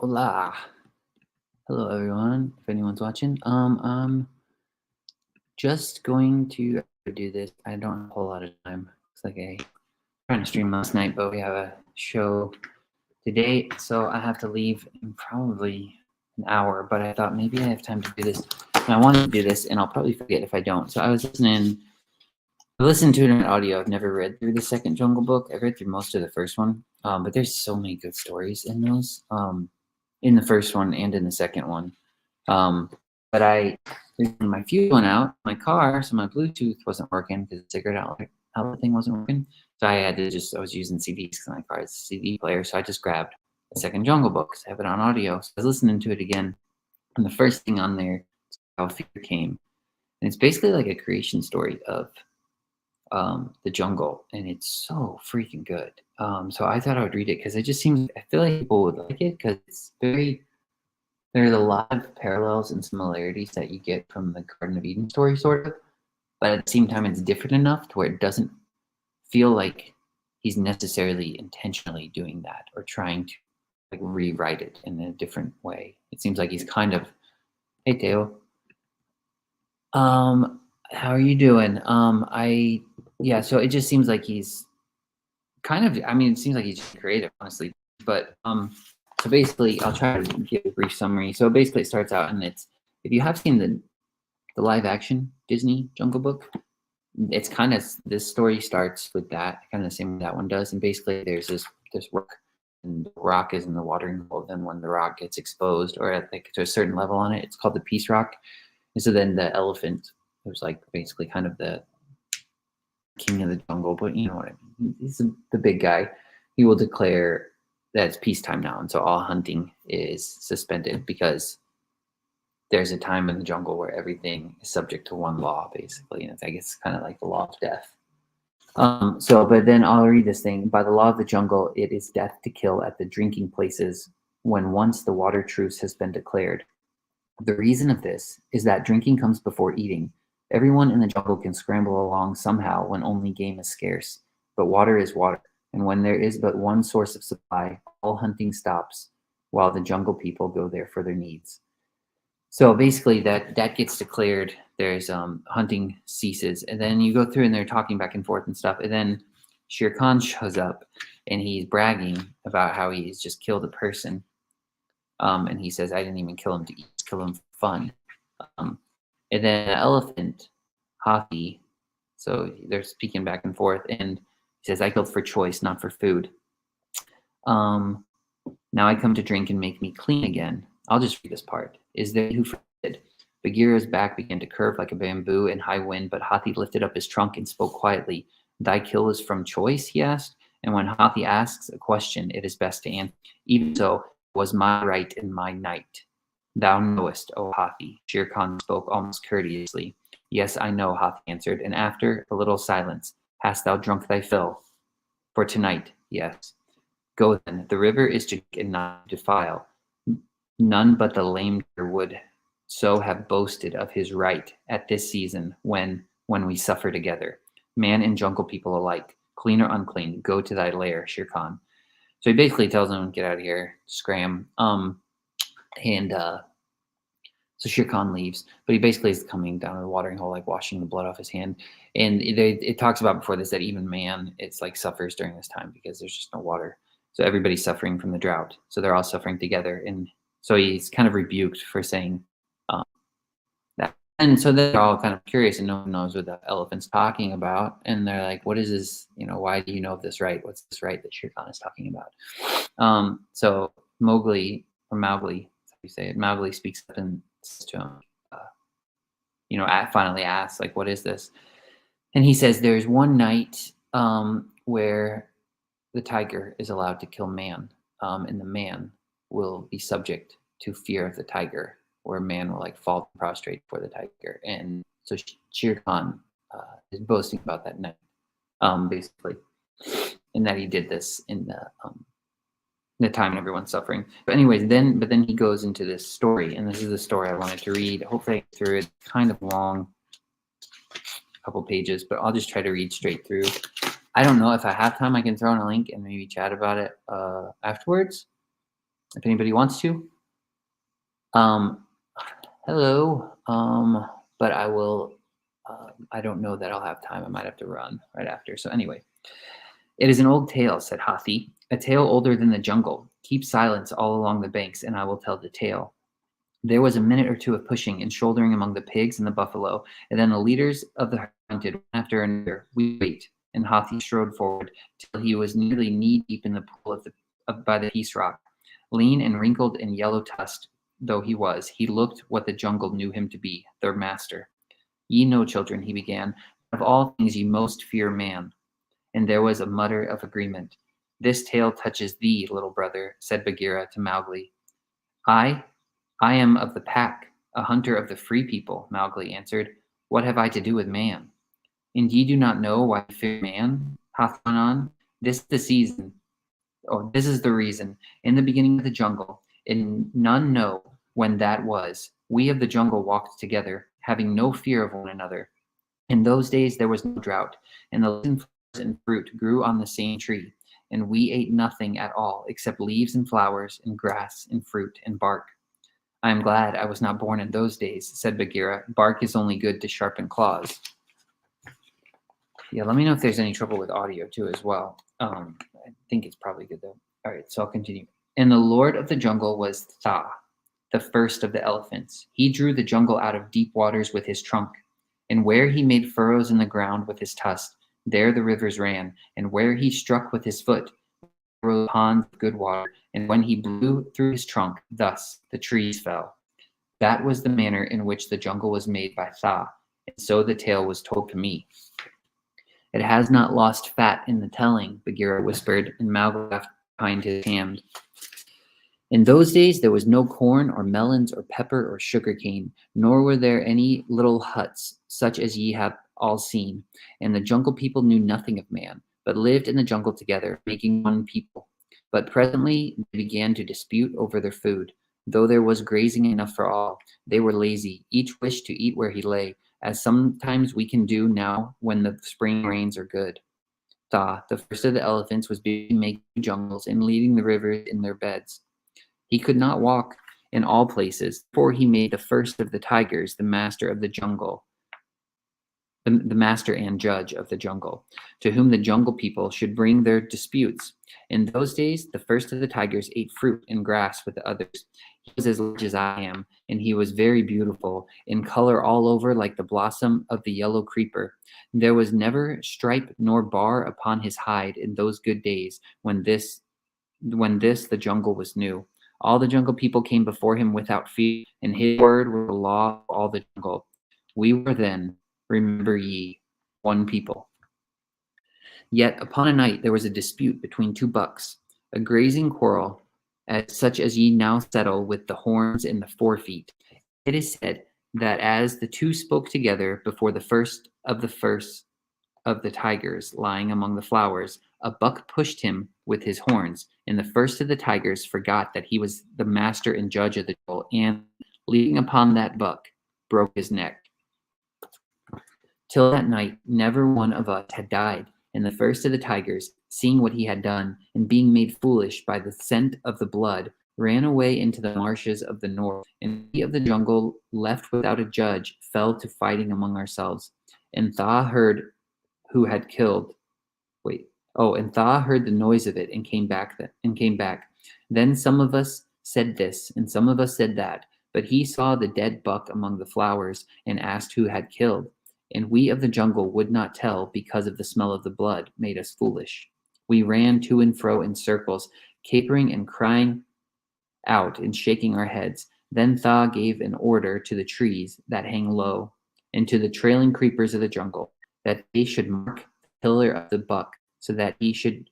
Hola. Hello, everyone. If anyone's watching, I'm just going to do this. I don't have a whole lot of time. It's like trying to stream last night, but we have a show today, so I have to leave in probably an hour. But I thought maybe I have time to do this. And I wanted to do this, and I'll probably forget if I don't. So I listened to it in audio. I've never read through the second Jungle Book. I've read through most of the first one, but there's so many good stories in those. In the first one and in the second one. But my fuse went out in my car, so my Bluetooth wasn't working because the cigarette outlet thing wasn't working. So I was using CDs because my car is a CD player. So I just grabbed the second Jungle Book because I have it on audio. So I was listening to it again. And the first thing on there is how fear came. And it's basically like a creation story of the jungle, and it's so freaking good. So I thought I would read it because it just seems, I feel like people would like it because there's a lot of parallels and similarities that you get from the Garden of Eden story, sort of, but at the same time it's different enough to where it doesn't feel like he's necessarily intentionally doing that or trying to like rewrite it in a different way. It seems like he's kind of, hey Teo, how are you doing? So it just seems like he's kind of, it seems like he's just creative, honestly. But so basically, I'll try to give a brief summary. So basically, it starts out, and it's, if you have seen the live action Disney Jungle Book, it's kind of, this story starts with that, kind of the same way that one does. And basically, there's this rock, and the rock is in the watering hole. Then when the rock gets exposed, or at like to a certain level on it, it's called the Peace Rock. And so then the elephant, who's like basically kind of the king of the jungle, but you know what I mean. He's the big guy. He will declare that it's peacetime now, and so all hunting is suspended because there's a time in the jungle where everything is subject to one law, basically, and I guess it's kind of like the law of death. But then I'll read this thing. By the law of the jungle, it is death to kill at the drinking places when once the water truce has been declared. The reason of this is that drinking comes before eating. Everyone in the jungle can scramble along somehow when only game is scarce, but water is water, and when there is but one source of supply, all hunting stops while the jungle people go there for their needs. So basically that gets declared. There's hunting ceases, and then you go through and they're talking back and forth and stuff, and then Shere Khan shows up and he's bragging about how he's just killed a person. And he says, I didn't even kill him to eat, kill him for fun. And then an elephant, Hathi, so they're speaking back and forth, and he says, I killed for choice, not for food. Now I come to drink and make me clean again. I'll just read this part. Is there who forbid? Bagheera's back began to curve like a bamboo in high wind, but Hathi lifted up his trunk and spoke quietly. Thy kill is from choice, he asked. And when Hathi asks a question, it is best to answer. Even so, was my right and my night. Thou knowest, O Hathi, Shere Khan spoke almost courteously. Yes, I know, Hathi answered, and after a little silence, hast thou drunk thy fill? For tonight, yes. Go then, the river is to drink and not to defile. None but the lame would so have boasted of his right at this season when we suffer together. Man and jungle people alike, clean or unclean, go to thy lair, Shere Khan. So he basically tells him, get out of here, scram. So Shere Khan leaves, but he basically is coming down to the watering hole, like washing the blood off his hand. And it talks about before this that even man, it's like suffers during this time because there's just no water. So everybody's suffering from the drought. So they're all suffering together. And so he's kind of rebuked for saying that. And so they're all kind of curious, and no one knows what the elephant's talking about. And they're like, what is this? Why do you know of this right? What's this right that Shere Khan is talking about? So Mowgli, that's how you say it, Mowgli speaks up and says to him, finally asks, like, what is this? And he says, there's one night where the tiger is allowed to kill man, and the man will be subject to fear of the tiger, where man will like fall prostrate for the tiger. And so Shere Khan is boasting about that night, basically, and that he did this in the time everyone's suffering. But anyways, then he goes into this story, and this is the story I wanted to read. Hopefully I get through it. It's kind of long, a couple pages, but I'll just try to read straight through. I don't know if I have time. I can throw in a link and maybe chat about it afterwards. if anybody wants to. Um, hello. But I will. I don't know that I'll have time. I might have to run right after. So anyway, it is an old tale," said Hathi, "a tale older than the jungle. Keep silence all along the banks, and I will tell the tale." There was a minute or two of pushing and shouldering among the pigs and the buffalo, and then the leaders of the herd hunted one after another. "We wait," and Hathi strode forward till he was nearly knee-deep in the pool by the Peace Rock. Lean and wrinkled and yellow-tusked though he was, he looked what the jungle knew him to be, their master. "Ye know, children," he began, "of all things ye most fear man." And there was a mutter of agreement. "This tale touches thee, little brother," said Bagheera to Mowgli. "I I am of the pack, a hunter of the free people," Mowgli answered. "What have I to do with man?" "And ye do not know why we fear man?" Hath went on. "This is the season. Oh, this is the reason. In the beginning of the jungle, and none know when that was, we of the jungle walked together, having no fear of one another. In those days there was no drought, and the leaves and flowers and fruit grew on the same tree, and we ate nothing at all except leaves and flowers and grass and fruit and bark." "I am glad I was not born in those days," said Bagheera. "Bark is only good to sharpen claws." Yeah, let me know if there's any trouble with audio too as well. I think it's probably good though. All right, so I'll continue. "And the Lord of the jungle was Tha, the first of the elephants. He drew the jungle out of deep waters with his trunk, and where he made furrows in the ground with his tusk, there the rivers ran, and where he struck with his foot, there rose ponds of good water, and when he blew through his trunk, thus the trees fell. That was the manner in which the jungle was made by Tha, and so the tale was told to me." "It has not lost fat in the telling," Bagheera whispered, and Mowgli laughed behind his hand. "In those days there was no corn or melons or pepper or sugar cane, nor were there any little huts such as ye have all seen, and the jungle people knew nothing of man, but lived in the jungle together, making one people. But presently they began to dispute over their food. Though there was grazing enough for all, they were lazy, each wished to eat where he lay, as sometimes we can do now when the spring rains are good. Tha, the first of the elephants, was busy making jungles and leading the rivers in their beds. He could not walk in all places, therefore he made the first of the tigers the master of the jungle, the master and judge of the jungle, to whom the jungle people should bring their disputes. In those days, the first of the tigers ate fruit and grass with the others. He was as large as I am, and he was very beautiful, in color all over like the blossom of the yellow creeper. There was never stripe nor bar upon his hide in those good days when this the jungle was new. All the jungle people came before him without fear, and his word was the law of all the jungle. We were then, remember ye, one people. Yet upon a night there was a dispute between two bucks, a grazing quarrel, such as ye now settle with the horns and the forefeet. It is said that as the two spoke together before the first of the tigers lying among the flowers, a buck pushed him with his horns, and the first of the tigers forgot that he was the master and judge of the jungle, and, leaping upon that buck, broke his neck. Till that night, never one of us had died, and the first of the tigers, seeing what he had done, and being made foolish by the scent of the blood, ran away into the marshes of the north, and we of the jungle, left without a judge, fell to fighting among ourselves. And Tha heard who had killed. Wait. Oh, and Tha heard the noise of it and came back. Then some of us said this, and some of us said that, but he saw the dead buck among the flowers and asked who had killed. And we of the jungle would not tell because of the smell of the blood made us foolish. We ran to and fro in circles, capering and crying out and shaking our heads. Then Tha gave an order to the trees that hang low and to the trailing creepers of the jungle that they should mark the pillar of the buck so that he should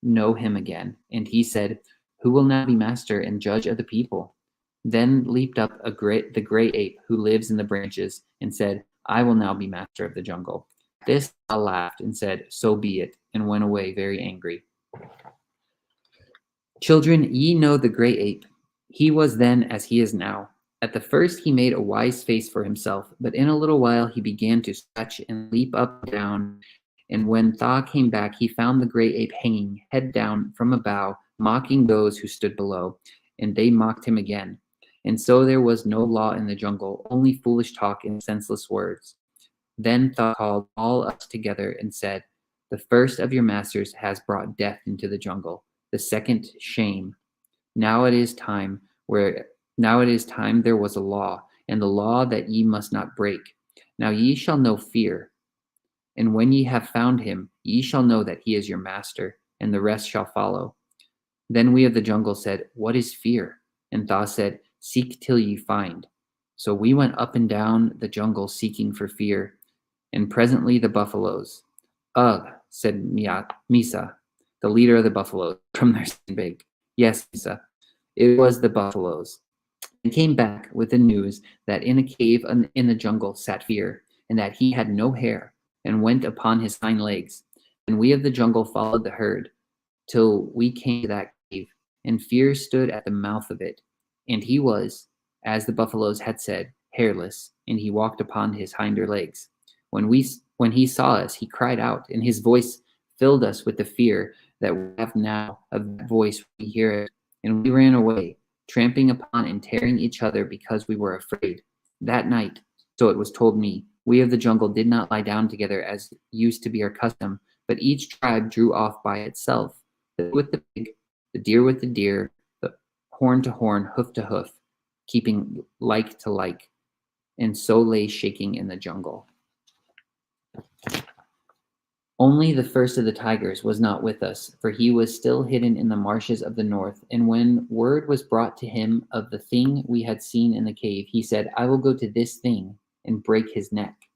know him again. And he said, "Who will now be master and judge of the people?" Then leaped up the gray ape who lives in the branches and said, "I will now be master of the jungle." This Tha laughed and said, "So be it," and went away very angry. Children, ye know the gray ape. He was then as he is now. At the first he made a wise face for himself, but in a little while he began to scratch and leap up and down. And when Tha came back, he found the gray ape hanging, head down, from a bough, mocking those who stood below. and they mocked him again. And so there was no law in the jungle, only foolish talk and senseless words. Then Tha called all us together and said, "The first of your masters has brought death into the jungle, the second shame. Now it is time where now it is time there was a law, and the law that ye must not break. Now ye shall know fear, and when ye have found him, ye shall know that he is your master, and the rest shall follow." Then we of the jungle said, "What is fear?" And Tha said, "Seek till ye find." So we went up and down the jungle seeking for fear, and presently the buffaloes. "Ugh," said Misa, the leader of the buffaloes, from their big. "Yes, Misa, it was the buffaloes." And came back with the news that in a cave in the jungle sat Fear, and that he had no hair, and went upon his hind legs. And we of the jungle followed the herd, till we came to that cave, and Fear stood at the mouth of it. And he was, as the buffaloes had said, hairless, and he walked upon his hinder legs. When he saw us, he cried out, and his voice filled us with the fear that we have now of that voice when we hear it. And we ran away, tramping upon and tearing each other because we were afraid. That night, so it was told me, we of the jungle did not lie down together as used to be our custom, but each tribe drew off by itself, the pig with the pig, the deer with the deer, the horn to horn, hoof to hoof, keeping like to like, and so lay shaking in the jungle. Only the first of the tigers was not with us, for he was still hidden in the marshes of the north. And when word was brought to him of the thing we had seen in the cave, he said, "I will go to this thing and break his neck."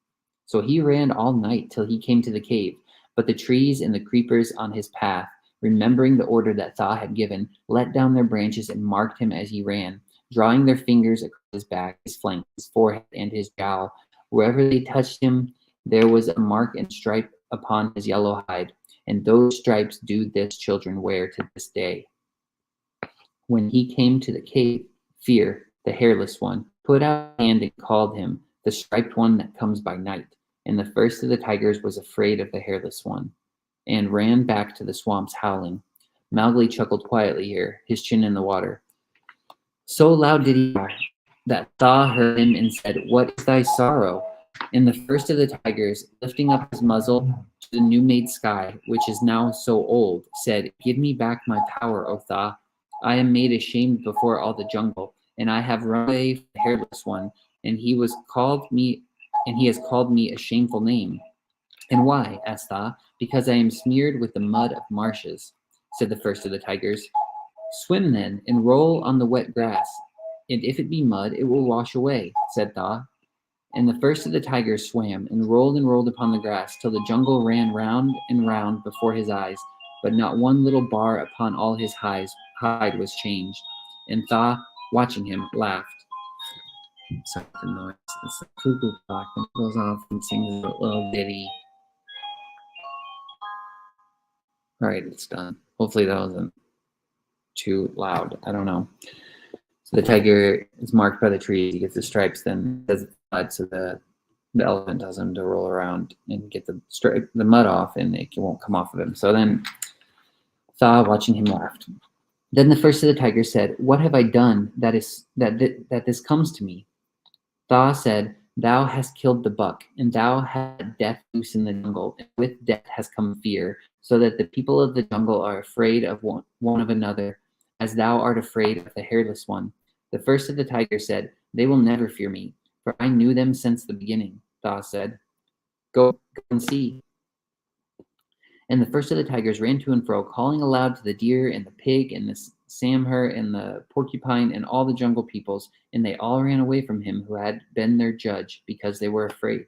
So he ran all night till he came to the cave. But the trees and the creepers on his path, remembering the order that Tha had given, let down their branches and marked him as he ran, drawing their fingers across his back, his flank, his forehead, and his jowl. Wherever they touched him, there was a mark and stripe upon his yellow hide, and those stripes do this children wear to this day. When he came to the cave, Fear, the hairless one, put out a hand and called him, "The striped one that comes by night." And the first of the tigers was afraid of the hairless one, and ran back to the swamps howling. Mowgli chuckled quietly here, his chin in the water. So loud did he howl that Tha heard him and said, "What is thy sorrow?" And the first of the tigers, lifting up his muzzle to the new-made sky, which is now so old, said, "Give me back my power, O Tha. I am made ashamed before all the jungle, and I have run away from the hairless one, and he has called me a shameful name." "And why?" asked Tha. "Because I am smeared with the mud of marshes," said the first of the tigers. "Swim then, and roll on the wet grass, and if it be mud, it will wash away," said Tha. And the first of the tigers swam and rolled upon the grass till the jungle ran round and round before his eyes, but not one little bar upon all his hide was changed. And Tha, watching him, laughed. Sorry for the noise. It's the cuckoo clock that goes off and sings a little ditty. All right, it's done. Hopefully that wasn't too loud. I don't know. So the tiger is marked by the trees. He gets the stripes, then does mud, so the elephant tells him to roll around and get the mud off, and it won't come off of him. So then Tha, watching him, laughed. Then the first of the tigers said, "What have I done that this comes to me?" Tha said, "Thou hast killed the buck, and thou hast death loose in the jungle, and with death has come fear, so that the people of the jungle are afraid of one of another, as thou art afraid of the hairless one." The first of the tigers said, "They will never fear me, for I knew them since the beginning." Tha said, Go and see." And the first of the tigers ran to and fro, calling aloud to the deer and the pig and the samhur and the porcupine and all the jungle peoples, and they all ran away from him who had been their judge, because they were afraid.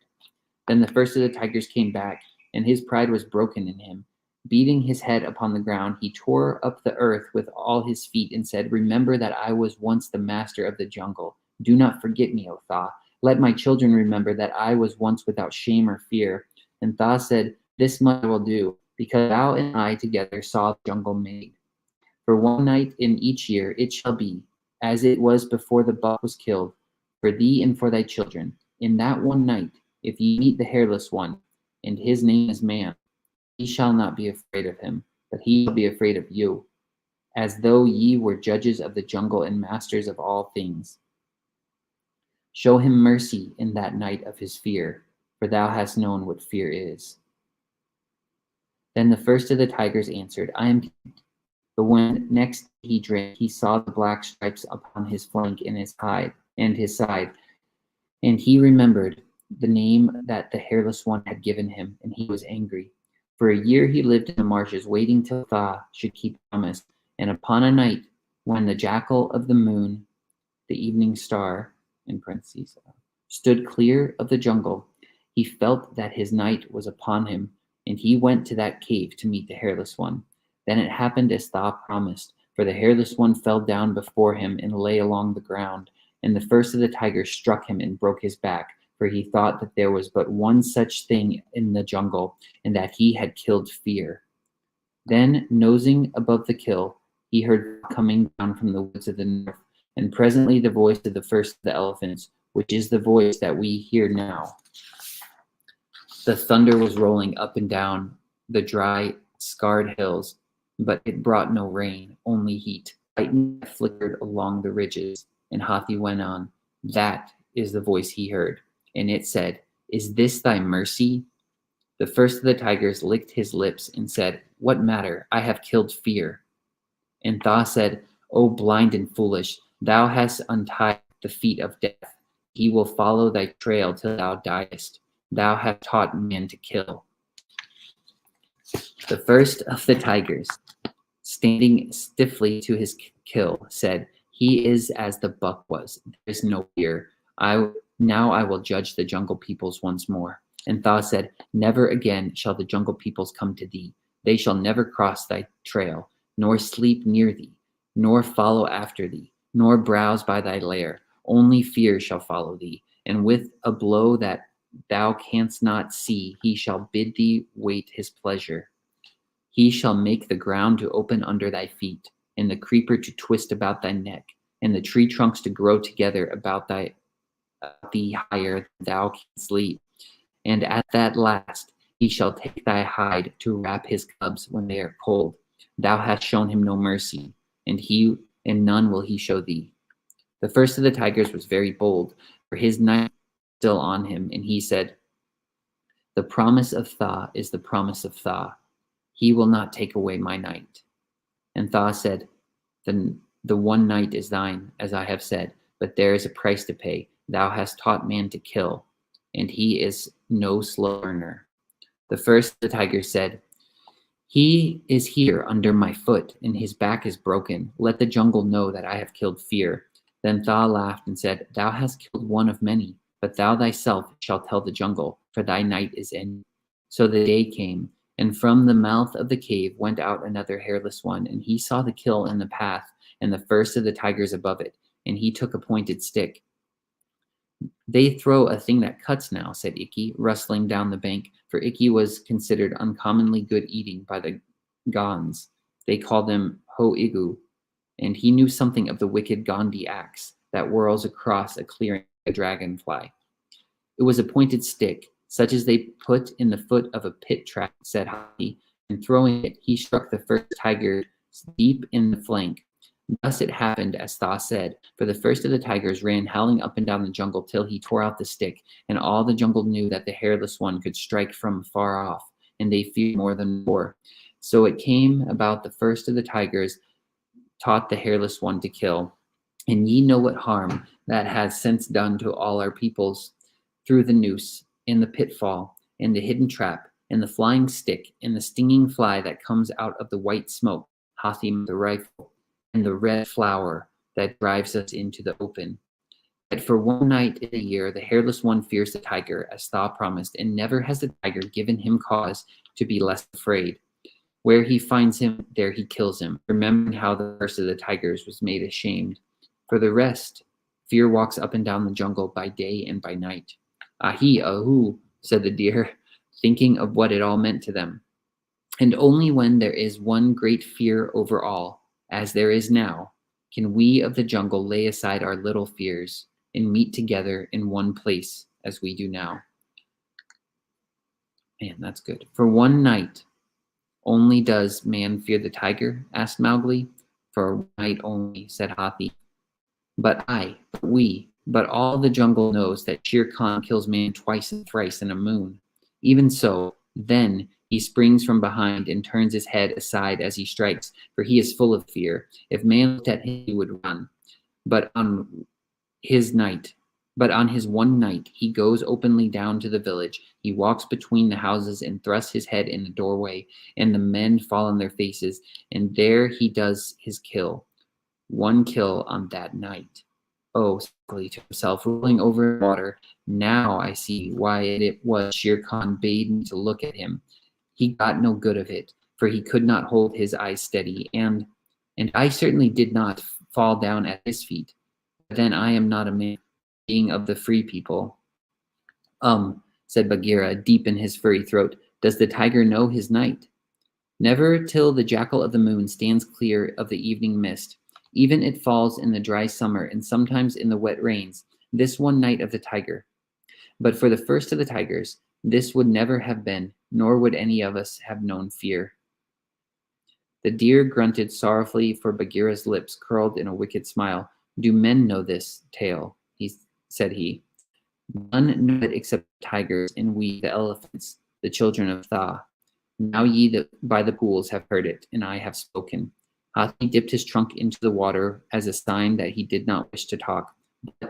Then the first of the tigers came back, and his pride was broken in him. Beating his head upon the ground, he tore up the earth with all his feet and said, "Remember that I was once the master of the jungle. Do not forget me, O Tha. Let my children remember that I was once without shame or fear." And Tha said, "This much I will do, because thou and I together saw the jungle made. For one night in each year it shall be, as it was before the buck was killed, for thee and for thy children. In that one night, if ye meet the hairless one, and his name is Man, ye shall not be afraid of him, but he shall be afraid of you." as though ye were judges of the jungle and masters of all things. Show him mercy in that night of his fear, for thou hast known what fear is. Then the first of the tigers answered, I am content. But when next he drank, he saw the black stripes upon his flank and his side, and he remembered the name that the hairless one had given him, and he was angry. For a year he lived in the marshes, waiting till Tha should keep promise. And upon a night when the jackal of the moon, the evening star, in parentheses, stood clear of the jungle, he felt that his night was upon him, and he went to that cave to meet the hairless one. Then it happened as Tha promised, for the hairless one fell down before him and lay along the ground. And the first of the tigers struck him and broke his back, for he thought that there was but one such thing in the jungle, and that he had killed fear. Then, nosing above the kill, he heard coming down from the woods of the north, and presently the voice of the first of the elephants, which is the voice that we hear now. The thunder was rolling up and down the dry, scarred hills, but it brought no rain, only heat. Lightning flickered along the ridges, and Hathi went on. That is the voice he heard, and it said, Is this thy mercy? The first of the tigers licked his lips and said, What matter? I have killed fear. And Tha said, O blind and foolish, thou hast untied the feet of death. He will follow thy trail till thou diest. Thou hast taught man to kill. The first of the tigers, standing stiffly to his kill, said, He is as the buck was. There is no fear. Now I will judge the jungle peoples once more. And Tha said, Never again shall the jungle peoples come to thee. They shall never cross thy trail, nor sleep near thee, nor follow after thee, nor browse by thy lair. Only fear shall follow thee, and with a blow that thou canst not see, he shall bid thee wait his pleasure. He shall make the ground to open under thy feet, and the creeper to twist about thy neck, and the tree trunks to grow together about thee higher than thou canst leap. And at that last he shall take thy hide to wrap his cubs when they are cold. Thou hast shown him no mercy, and none will he show thee. The first of the tigers was very bold, for his night was still on him, and he said, The promise of Tha is the promise of Tha. He will not take away my night. And Tha said, The one night is thine, as I have said, but there is a price to pay. Thou hast taught man to kill, and he is no slow learner. The first of the tigers said, He is here under my foot, and his back is broken. Let the jungle know that I have killed fear. Then Tha laughed and said, Thou hast killed one of many, but thou thyself shalt tell the jungle, for thy night is ended. So the day came, and from the mouth of the cave went out another hairless one, and he saw the kill in the path, and the first of the tigers above it, and he took a pointed stick. They throw a thing that cuts now, said Ikki, rustling down the bank, for Ikki was considered uncommonly good eating by the Gonds. They called him Ho Igu, and he knew something of the wicked Gandhi axe that whirls across a clearing like a dragonfly. It was a pointed stick, such as they put in the foot of a pit trap, said Hathi, and throwing it, he struck the first tiger deep in the flank. Thus it happened as Tha said, for the first of the tigers ran howling up and down the jungle till he tore out the stick, and all the jungle knew that the hairless one could strike from far off, and they feared more than before. So it came about the first of the tigers taught the hairless one to kill. And ye know what harm that has since done to all our peoples, through the noose, and the pitfall, and the hidden trap, and the flying stick, and the stinging fly that comes out of the white smoke, Hathi the rifle, and the red flower that drives us into the open. That for one night in a year the hairless one fears the tiger, as Tha promised, and never has the tiger given him cause to be less afraid. Where he finds him, there he kills him, remembering how the first of the tigers was made ashamed. For the rest, fear walks up and down the jungle by day and by night. Ahi, ahu, said the deer, thinking of what it all meant to them. And only when there is one great fear over all, as there is now, can we of the jungle lay aside our little fears and meet together in one place as we do now. Man, that's good. For one night only does man fear the tiger? Asked Mowgli. For one night only, said Hathi. But all the jungle knows that Shere Khan kills man twice and thrice in a moon. Even so, then he springs from behind and turns his head aside as he strikes, for he is full of fear. If man looked at him, he would run. But on his night, but on his one night, he goes openly down to the village. He walks between the houses and thrusts his head in the doorway, and the men fall on their faces, and there he does his kill. One kill on that night. Oh, sickly to himself, rolling over in water. Now I see why it was Shere Khan bade me to look at him. He got no good of it, for he could not hold his eyes steady, and I certainly did not fall down at his feet. But then I am not a man, being of the free people. Said Bagheera, deep in his furry throat, does the tiger know his night? Never till the jackal of the moon stands clear of the evening mist. Even it falls in the dry summer and sometimes in the wet rains, this one night of the tiger. But for the first of the tigers, this would never have been, nor would any of us have known fear. The deer grunted sorrowfully, for Bagheera's lips curled in a wicked smile. Do men know this tale? Said he. None know it except the tigers, and we, the elephants, the children of Tha. Now ye by the pools have heard it, and I have spoken. Hathi dipped his trunk into the water as a sign that he did not wish to talk.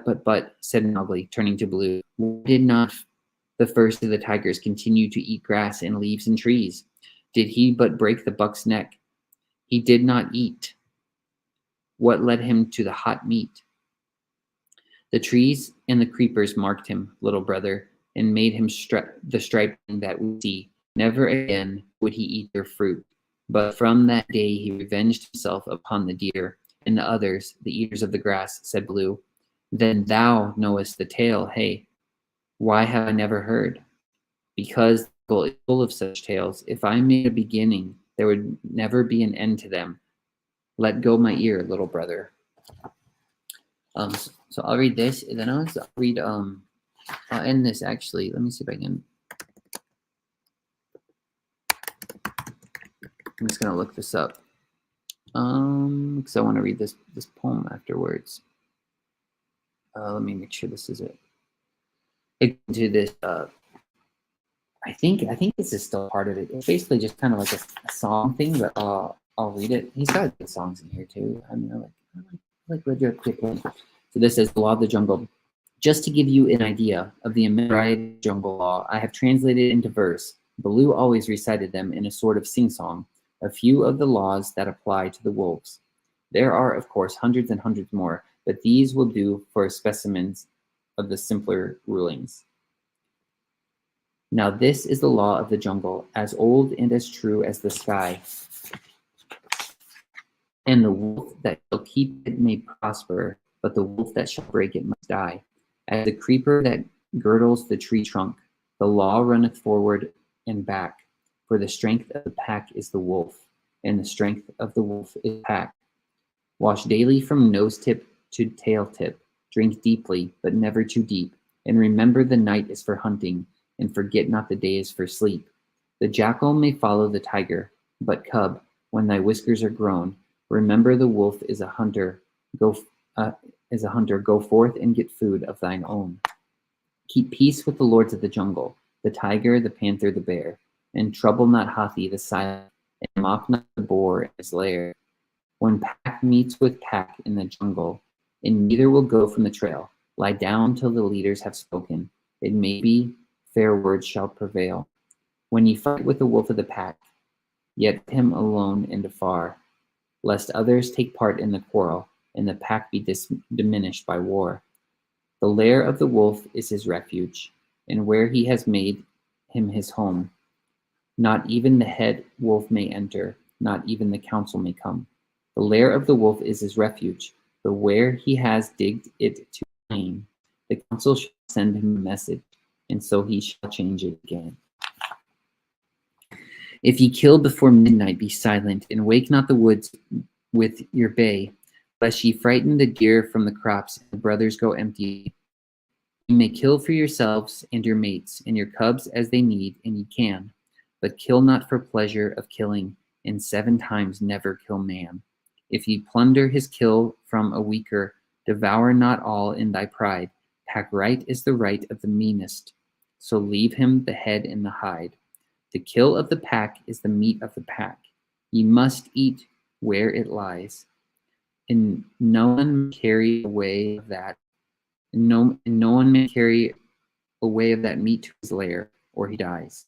But, said Mowgli, turning to Baloo, why did not the first of the tigers continue to eat grass and leaves and trees? Did he but break the buck's neck? He did not eat. What led him to the hot meat? The trees and the creepers marked him, little brother, and made him the striping that we see. Never again would he eat their fruit. But from that day he revenged himself upon the deer and the others, the eaters of the grass, said Baloo. Then thou knowest the tale, hey? Why have I never heard? Because the jungle is full of such tales. If I made a beginning, there would never be an end to them. Let go my ear, little brother. So I'll read this, and then I'll read I'll end this actually. Let me see if I can. I'm just gonna look this up. Because I want to read this poem afterwards. Let me make sure this is it. Into this. I think this is still part of it. It's basically just kind of like a song thing, but I'll read it. He's got good songs in here too. I mean, I like Rudyard Kipling. So this is the Law of the Jungle. Just to give you an idea of the variety of jungle law, I have translated into verse. Baloo always recited them in a sort of sing-song. A few of the laws that apply to the wolves. There are, of course, hundreds and hundreds more, but these will do for specimens of the simpler rulings. Now this is the law of the jungle, as old and as true as the sky. And the wolf that shall keep it may prosper, but the wolf that shall break it must die. As the creeper that girdles the tree trunk, the law runneth forward and back. For the strength of the pack is the wolf, and the strength of the wolf is the pack. Wash daily from nose tip to tail tip. Drink deeply, but never too deep. And remember the night is for hunting, and forget not the day is for sleep. The jackal may follow the tiger, but cub, when thy whiskers are grown, remember the wolf is a hunter. Go forth and get food of thine own. Keep peace with the lords of the jungle, the tiger, the panther, the bear. And trouble not Hathi the silent, and mock not the boar in his lair. When pack meets with pack in the jungle, and neither will go from the trail, lie down till the leaders have spoken. It may be fair words shall prevail. When ye fight with the wolf of the pack, yet him alone and afar, lest others take part in the quarrel, and the pack be diminished by war. The lair of the wolf is his refuge, and where he has made him his home. Not even the head wolf may enter, not even the council may come. The lair of the wolf is his refuge, but where he has digged it to plain, the council shall send him a message, and so he shall change it again. If ye kill before midnight, be silent, and wake not the woods with your bay, lest ye frighten the deer from the crops, and the brothers go empty. You may kill for yourselves and your mates, and your cubs as they need, and ye can. But kill not for pleasure of killing, and 7 times never kill man. If ye plunder his kill from a weaker, devour not all in thy pride. Pack right is the right of the meanest, so leave him the head and the hide. The kill of the pack is the meat of the pack. Ye must eat where it lies, and no one may carry away of that. No one may carry away of that meat to his lair, or he dies.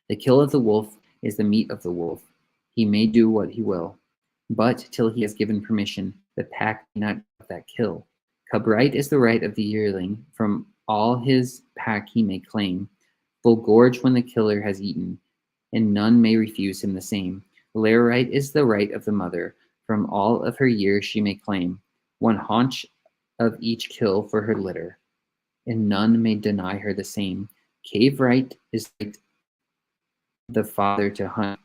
The kill of the wolf is the meat of the wolf. He may do what he will, but till he has given permission, the pack may not have that kill. Cub right is the right of the yearling. From all his pack he may claim. Full gorge when the killer has eaten, and none may refuse him the same. Lair right is the right of the mother. From all of her years she may claim one haunch of each kill for her litter, and none may deny her the same. Cave right is right the father to hunt.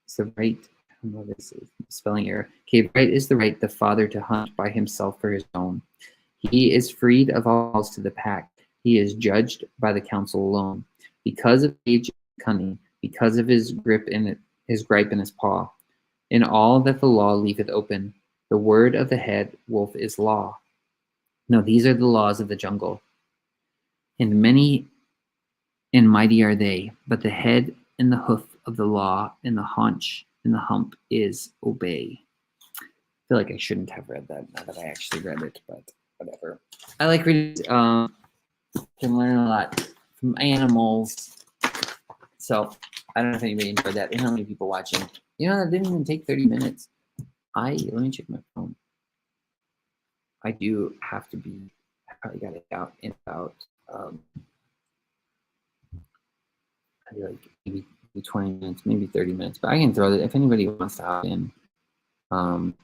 It's the right. I don't know this is spelling error. Cave right is the right the father to hunt by himself for his own. He is freed of all laws to the pack. He is judged by the council alone, because of age and cunning, because of his gripe in his paw. In all that the law leaveth open, the word of the head wolf is law. No, these are the laws of the jungle, and many and mighty are they, but the head and the hoof of the law and the haunch and the hump is obey. I feel like I shouldn't have read that now that I actually read it, but whatever. I like reading. Can learn a lot from animals. So I don't know if anybody enjoyed that. And how many people watching? You know, that didn't even take 30 minutes. Let me check my phone. I do have to be. I probably got it out in about. Like maybe 20 minutes, maybe 30 minutes, but I can throw it if anybody wants to hop in. I'll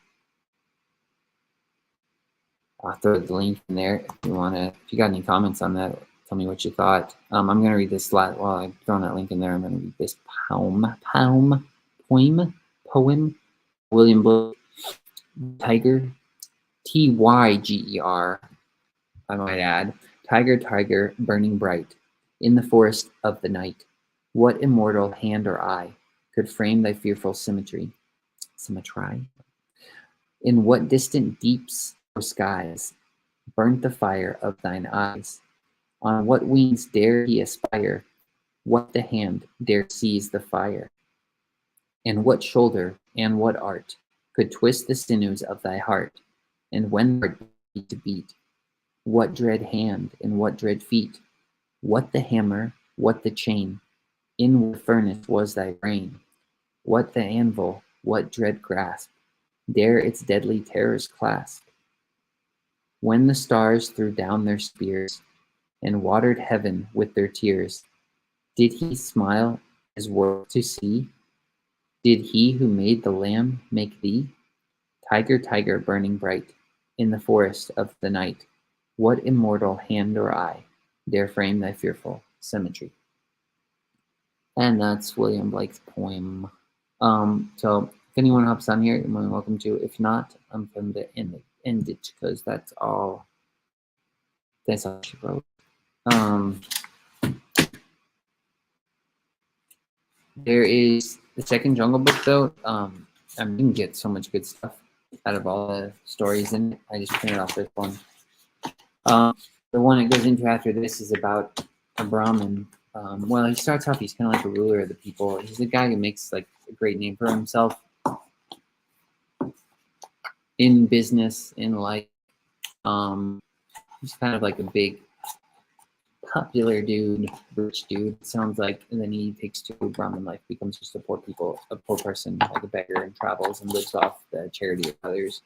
throw the link in there if you want to. If you got any comments on that, tell me what you thought. I'm going to read this slide while I'm throwing that link in there. I'm going to read this poem. William Blake, Tiger, Tyger, I might add. Tiger, burning bright in the forest of the night. What immortal hand or eye could frame thy fearful symmetry? In what distant deeps or skies burnt the fire of thine eyes? On what wings dare he aspire? What the hand dare seize the fire? And what shoulder and what art could twist the sinews of thy heart? And when thou art beat to beat, what dread hand and what dread feet? What the hammer, what the chain? In what furnace was thy brain? What the anvil, what dread grasp dare its deadly terrors clasp? When the stars threw down their spears and watered heaven with their tears, did he smile his world to see? Did he who made the lamb make thee? Tiger, burning bright in the forest of the night, what immortal hand or eye dare frame thy fearful symmetry? And that's William Blake's poem. So if anyone hops on here, you're more than welcome to. If not, I'm going to end it because that's all she wrote. There is the second Jungle Book, though. I mean, you can get so much good stuff out of all the stories in it. I just printed off this one. The one it goes into after this is about a Brahmin. Well, he starts off, he's kind of like a ruler of the people. He's a guy who makes like a great name for himself in business, in life. He's kind of like a big, popular dude, rich dude, it sounds like, and then he takes to Brahmin life, becomes just a poor person, like a beggar, and travels and lives off the charity of others.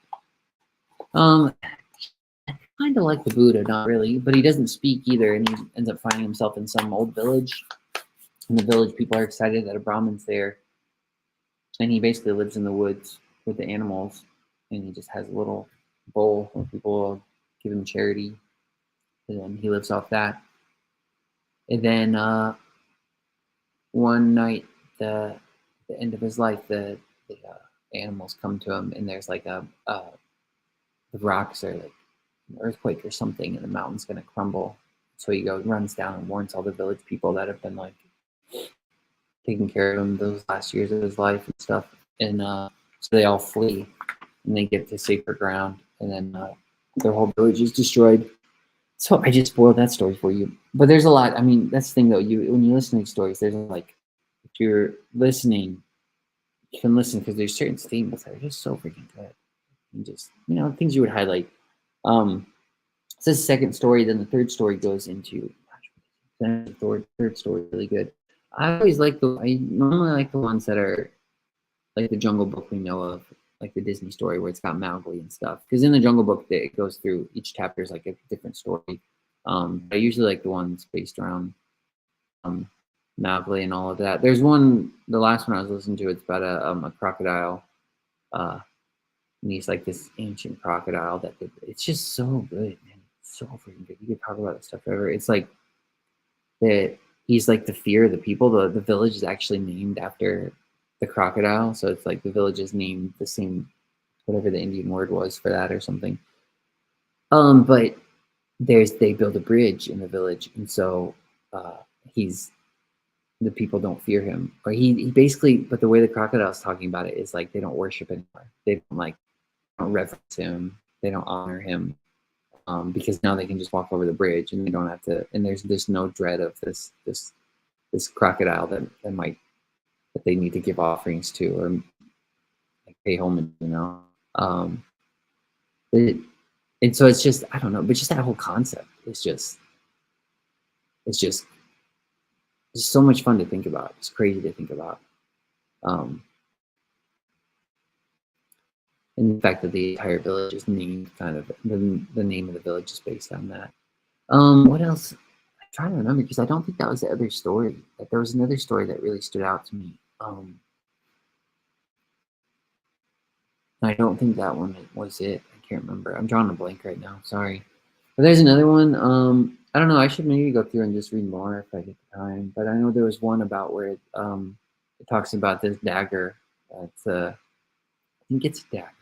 Kind of like the Buddha, not really, but he doesn't speak either, and he ends up finding himself in some old village. In the village, people are excited that a Brahmin's there, and he basically lives in the woods with the animals, and he just has a little bowl where people give him charity, and then he lives off that. And then one night, the end of his life, the animals come to him, and there's like the rocks are like an earthquake or something, and the mountain's gonna crumble. So he runs down and warns all the village people that have been like taking care of him those last years of his life and stuff. And so they all flee. and they get to safer ground, and then their whole village is destroyed. So I just spoiled that story for you. But there's a lot. I mean, that's the thing though. When you listen to these stories, there's like, if you're listening, you can listen because there's certain themes that are just so freaking good, and just things you would highlight. So this second story, then the third story goes into. The third story is really good. I normally like the ones that are like the Jungle Book we know of, like the Disney story where it's got Mowgli and stuff. Because in the Jungle Book, it goes through each chapter is like a different story. I usually like the ones based around Mowgli and all of that. There's one, the last one I was listening to, it's about a crocodile. And he's like this ancient crocodile it's just so good, man. It's so freaking good. You could talk about this stuff forever. It's like that he's like the fear of the people. The village is actually named after the crocodile, so it's like the village is named the same, whatever the Indian word was for that or something. But they build a bridge in the village, and so the people don't fear him, or he basically. But the way the crocodile's talking about it is like they don't worship anymore. They don't reverence him. They don't honor him. Because now they can just walk over the bridge and they don't have to. And there's no dread of this crocodile that they need to give offerings to or like pay homage. And so it's just, I don't know, but just that whole concept is just so much fun to think about. It's crazy to think about. And the fact that the entire village is named kind of the name of the village is based on that. What else? I'm trying to remember because I don't think that was the other story. Like there was another story that really stood out to me. I don't think that one was it. I can't remember. I'm drawing a blank right now. Sorry. But there's another one. I don't know. I should maybe go through and just read more if I get the time. But I know there was one about where it talks about this dagger. I think it's a dagger.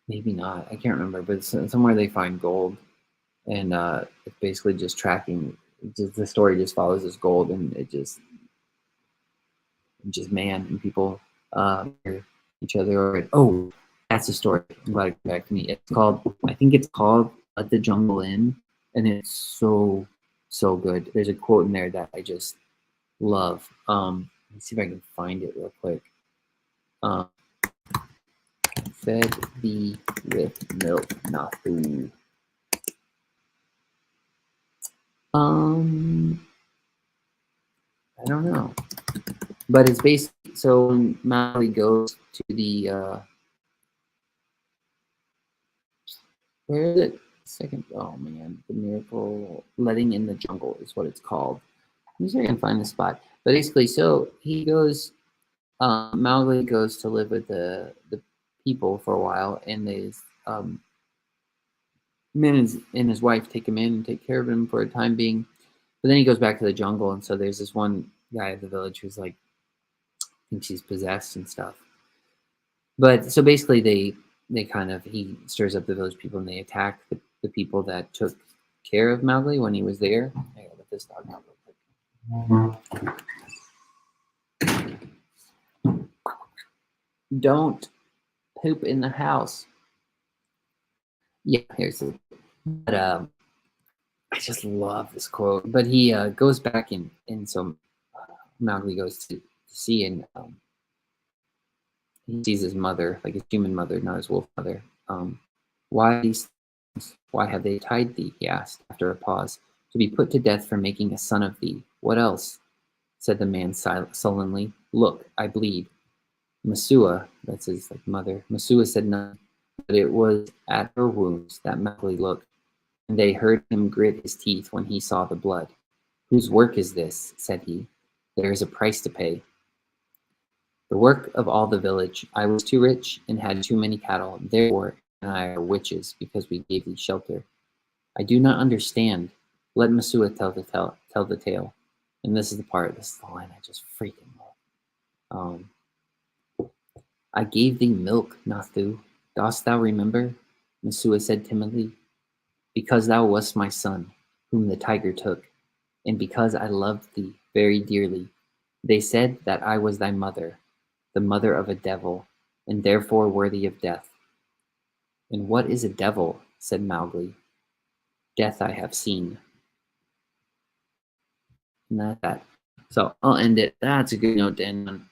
Maybe not. I can't remember. But somewhere they find gold, and it's basically just tracking. The story just follows this gold, and it just man and people each other. Or that's the story. I'm glad it came back to me. I think it's called "Let the Jungle In," and it's so good. There's a quote in there that I just love. Let's see if I can find it real quick. Fed thee with milk, not food. I don't know, but it's basically so when Mowgli goes to the where is it? Second, oh man, the miracle letting in the jungle is what it's called. Let me see if I can find the spot. But basically, so he goes. Mowgli goes to live with the people for a while, and his men and his wife take him in and take care of him for a time being. But then he goes back to the jungle, and so there's this one guy at the village who's like thinks he's possessed and stuff. But so basically, he stirs up the village people, and they attack the people that took care of Mowgli when he was there. I gotta let this dog out real quick. Don't poop in the house. Yeah, here's it. But I just love this quote. But he goes back and so Mowgli goes to see, and he sees his mother, like his human mother, not his wolf mother. Why these things? Why have they tied thee? He asked after a pause. To be put to death for making a son of thee. What else? Said the man sullenly. Look, I bleed. Mesua, that's his mother. Mesua said nothing, but it was at her wounds that Mowgli looked, and they heard him grit his teeth when he saw the blood. Whose work is this? Said he. There is a price to pay. The work of all the village. I was too rich and had too many cattle. Therefore, and I are witches because we gave thee shelter. I do not understand. Let Mesua tell the tale. And this is the part. This is the line I just freaking love. I gave thee milk, Nathu. Dost thou remember? Mesua said timidly. Because thou wast my son, whom the tiger took, and because I loved thee very dearly. They said that I was thy mother. the mother of a devil, and therefore worthy of death. And what is a devil? Said Mowgli. Death I have seen. And that's that. So I'll end it. That's a good note to end on.